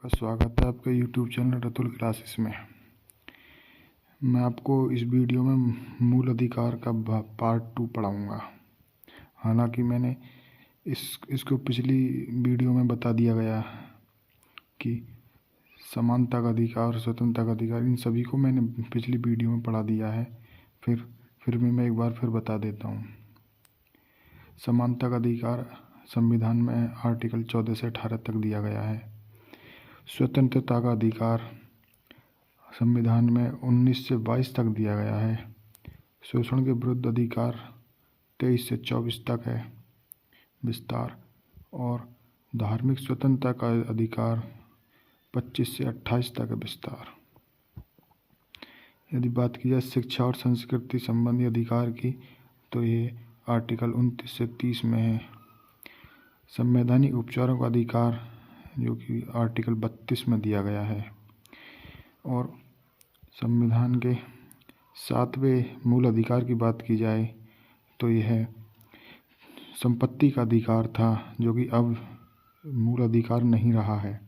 आपका स्वागत है आपके YouTube चैनल रतुल क्लासेस में। मैं आपको इस वीडियो में मूल अधिकार का पार्ट 2 पढ़ाऊँगा। हालांकि मैंने इसको पिछली वीडियो में बता दिया गया कि समानता का अधिकार और स्वतंत्रता का अधिकार, इन सभी को मैंने पिछली वीडियो में पढ़ा दिया है। फिर भी मैं एक बार फिर बता देता हूँ। समानता का अधिकार संविधान में आर्टिकल 14 से 18 तक दिया गया है। स्वतंत्रता का अधिकार संविधान में 19 से 22 तक दिया गया है। शोषण के विरुद्ध अधिकार 23 से 24 तक है विस्तार, और धार्मिक स्वतंत्रता का अधिकार 25 से 28 तक है विस्तार। यदि बात की जाए शिक्षा और संस्कृति संबंधी अधिकार की, तो ये आर्टिकल 29 से 30 में है। संवैधानिक उपचारों का अधिकार जो कि आर्टिकल 32 में दिया गया है, और संविधान के 7वें मूल अधिकार की बात की जाए तो यह संपत्ति का अधिकार था, जो कि अब मूल अधिकार नहीं रहा है।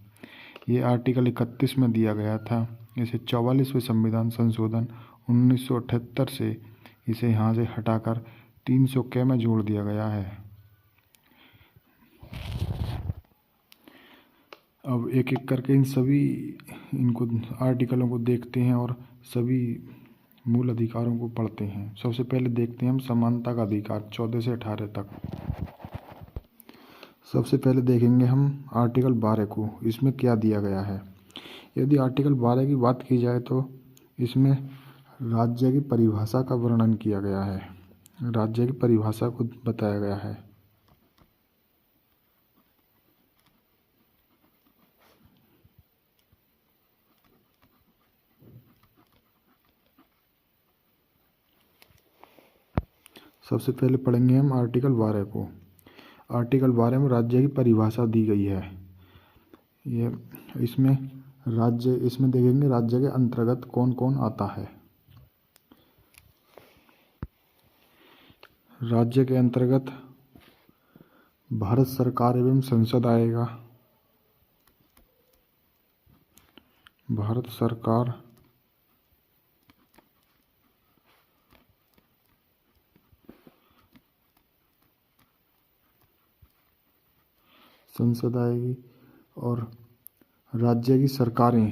ये आर्टिकल 31 में दिया गया था। इसे 44वें संविधान संशोधन 1978 से इसे यहाँ से हटाकर 300 के में जोड़ दिया गया है। अब एक एक करके इनको आर्टिकलों को देखते हैं और सभी मूल अधिकारों को पढ़ते हैं। सबसे पहले देखते हैं हम समानता का अधिकार 14 से 18 तक। सबसे पहले देखेंगे हम आर्टिकल 12 को, इसमें क्या दिया गया है। यदि आर्टिकल 12 की बात की जाए तो इसमें राज्य की परिभाषा का वर्णन किया गया है। राज्य की परिभाषा को बताया गया है। सबसे पहले पढ़ेंगे हम आर्टिकल 12 को। आर्टिकल 12 में राज्य की परिभाषा दी गई है। इसमें देखेंगे राज्य के अंतर्गत कौन कौन आता है। राज्य के अंतर्गत भारत सरकार एवं संसद आएगा। भारत सरकार, संसद आएगी, और राज्य की सरकारें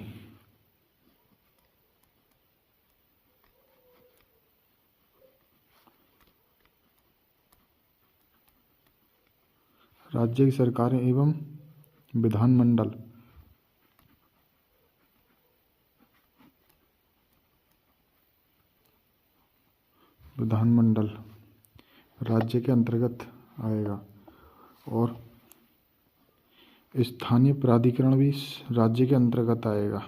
एवं विधानमंडल राज्य के अंतर्गत आएगा, और स्थानीय प्राधिकरण भी राज्य के अंतर्गत आएगा।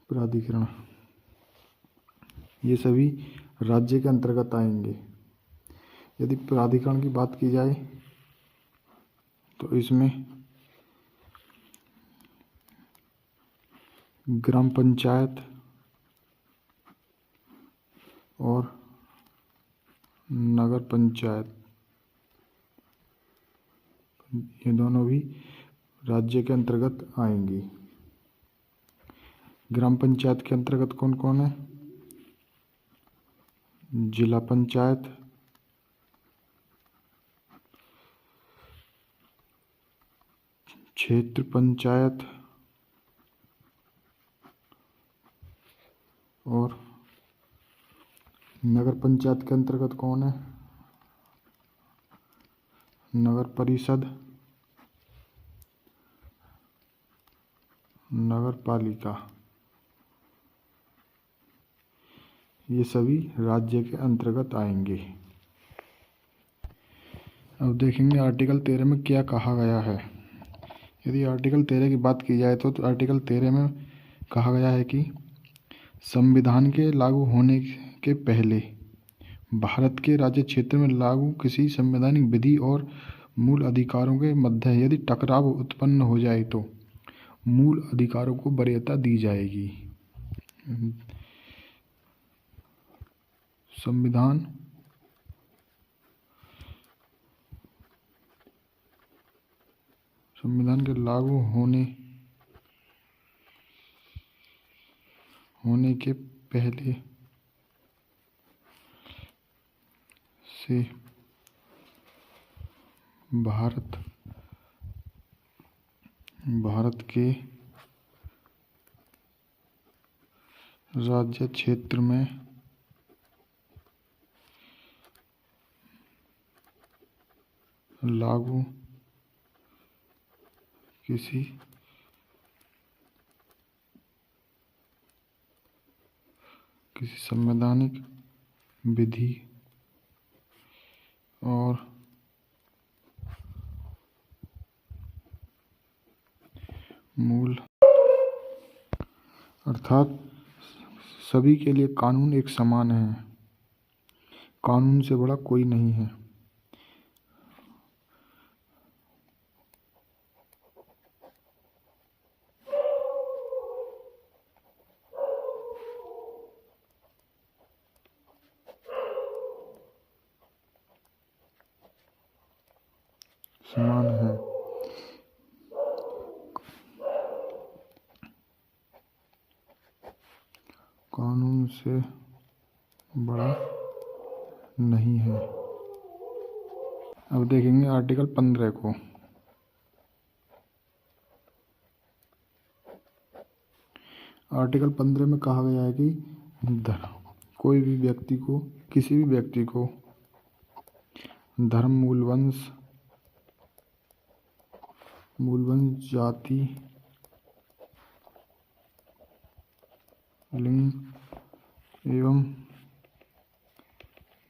प्राधिकरण ये सभी राज्य के अंतर्गत आएंगे। यदि प्राधिकरण की बात की जाए तो इसमें ग्राम पंचायत और नगर पंचायत, ये दोनों भी राज्य के अंतर्गत आएंगी। ग्राम पंचायत के अंतर्गत कौन कौन है? जिला पंचायत, क्षेत्र पंचायत और नगर पंचायत के अंतर्गत कौन है? नगर परिषद, नगर पालिका, ये सभी राज्य के अंतर्गत आएंगे। अब देखेंगे आर्टिकल 13 में क्या कहा गया है। यदि आर्टिकल 13 की बात की जाए तो आर्टिकल 13 में कहा गया है कि संविधान के लागू होने के पहले भारत के राज्य क्षेत्र में लागू किसी संवैधानिक विधि और मूल अधिकारों के मध्य यदि टकराव उत्पन्न हो जाए तो मूल अधिकारों को वरीयता दी जाएगी। संविधान के लागू होने के पहले से भारत के राज्य क्षेत्र में लागू किसी संवैधानिक विधि और मूल अर्थात सभी के लिए कानून एक समान है, कानून से बड़ा कोई नहीं है। समान है। कानून से बड़ा नहीं है। अब देखेंगे आर्टिकल 15 को। आर्टिकल 15 में कहा गया है कि कोई भी व्यक्ति को, किसी भी व्यक्ति को धर्म, मूलवंश, जाति, लिंग एवं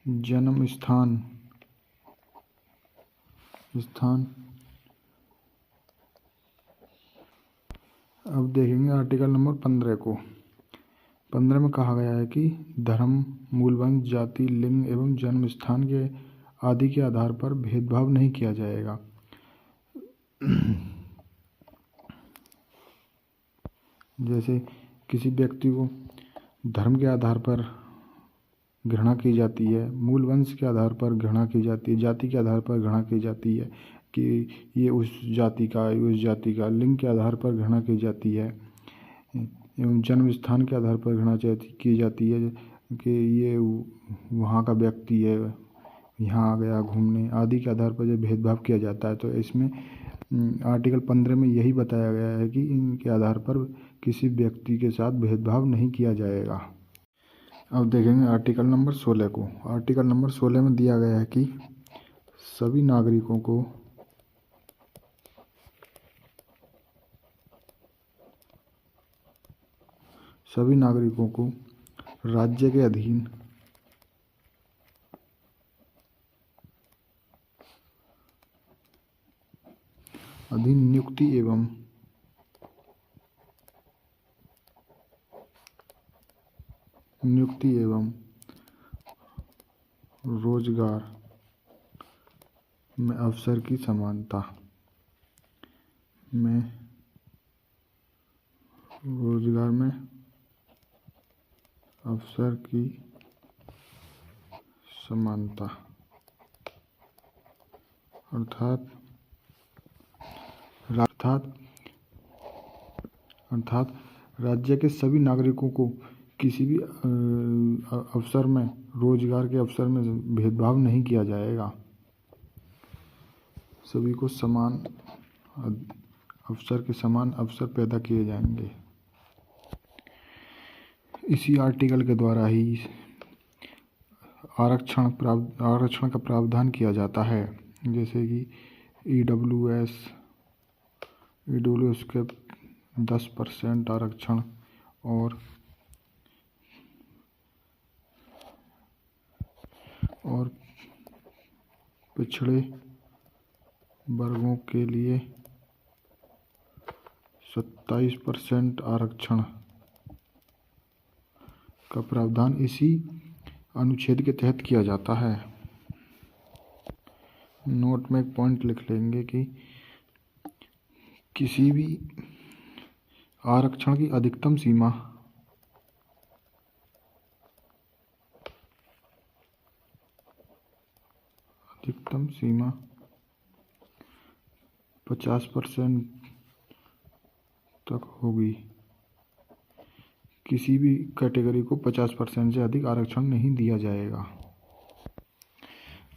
जन्म स्थान अब देखेंगे आर्टिकल नंबर 15 को। 15 में कहा गया है कि धर्म, मूलवंश, जाति, लिंग एवं जन्म स्थान के आदि के आधार पर भेदभाव नहीं किया जाएगा। जैसे किसी व्यक्ति को धर्म के आधार पर घृणा की जाती है, मूल वंश के आधार पर घृणा की जाती है, जाति के आधार पर घृणा की जाती है कि ये उस जाति का, लिंग के आधार पर घृणा की जाती है एवं जन्म स्थान के आधार पर घृणा की जाती है कि ये वहाँ का व्यक्ति है, यहाँ आ गया घूमने आदि के आधार पर जब भेदभाव किया जाता है। तो इसमें आर्टिकल 15 में यही बताया गया है कि इनके आधार पर किसी व्यक्ति के साथ भेदभाव नहीं किया जाएगा। अब देखेंगे आर्टिकल नंबर 16 को। आर्टिकल नंबर 16 में दिया गया है कि सभी नागरिकों को राज्य के अधीन नियुक्ति एवं रोजगार में अवसर की समानता अर्थात राज्य के सभी नागरिकों को किसी भी अवसर में, रोजगार के अवसर में भेदभाव नहीं किया जाएगा। सभी को समान अवसर पैदा किए जाएंगे। इसी आर्टिकल के द्वारा ही आरक्षण का प्रावधान किया जाता है। जैसे कि ईडब्ल्यूएस के 10% आरक्षण और पिछड़े वर्गों के लिए 27% आरक्षण का प्रावधान इसी अनुच्छेद के तहत किया जाता है। नोट में एक पॉइंट लिख लेंगे कि किसी भी आरक्षण की अधिकतम सीमा अधिकतम सीमा 50% तक होगी। किसी भी कैटेगरी को 50% से अधिक आरक्षण नहीं दिया जाएगा।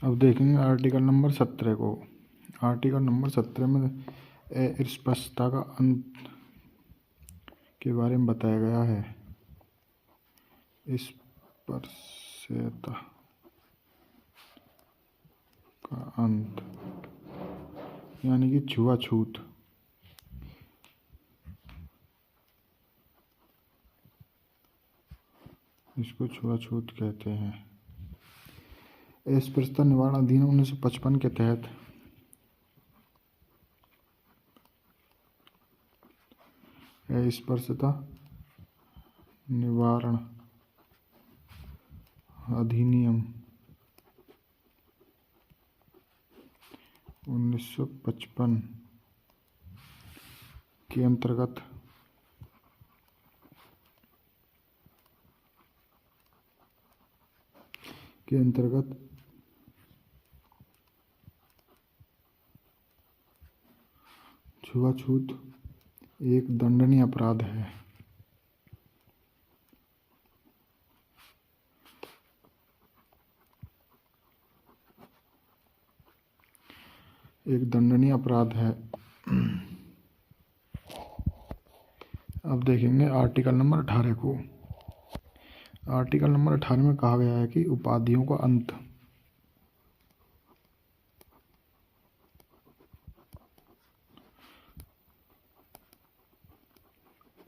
अब देखेंगे आर्टिकल नंबर 17 को। आर्टिकल नंबर 17 में अस्पृश्यता का अंत के बारे में बताया गया है। अस्पृश्यता का अंत यानी कि छुआछूत। इसको छुआछूत कहते हैं। अस्पृश्यता निवारण अधिनियम 1955 के तहत अस्पृश्यता निवारण अधिनियम 1955 के अंतर्गत छुआछूत एक दंडनीय अपराध है। एक दंडनीय अपराध है। अब देखेंगे आर्टिकल नंबर 18 को। आर्टिकल नंबर 18 में कहा गया है कि उपाधियों का अंत।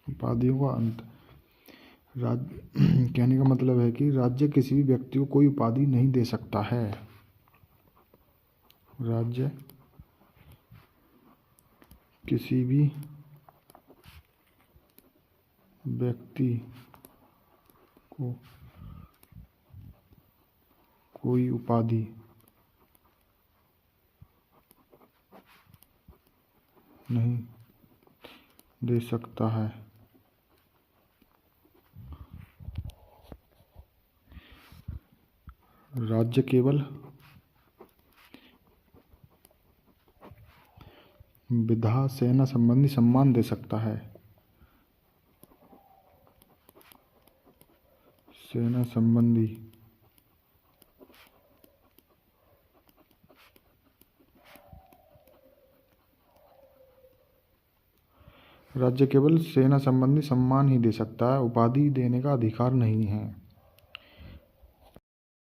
उपाधियों का अंत कहने का मतलब है कि राज्य किसी भी व्यक्ति को कोई उपाधि नहीं दे सकता है। राज्य किसी भी व्यक्ति को कोई उपाधि नहीं दे सकता है। राज्य केवल विधा सेना संबंधी सम्मान दे सकता है। सेना संबंधी राज्य केवल सेना संबंधी सम्मान ही दे सकता है, उपाधि देने का अधिकार नहीं है।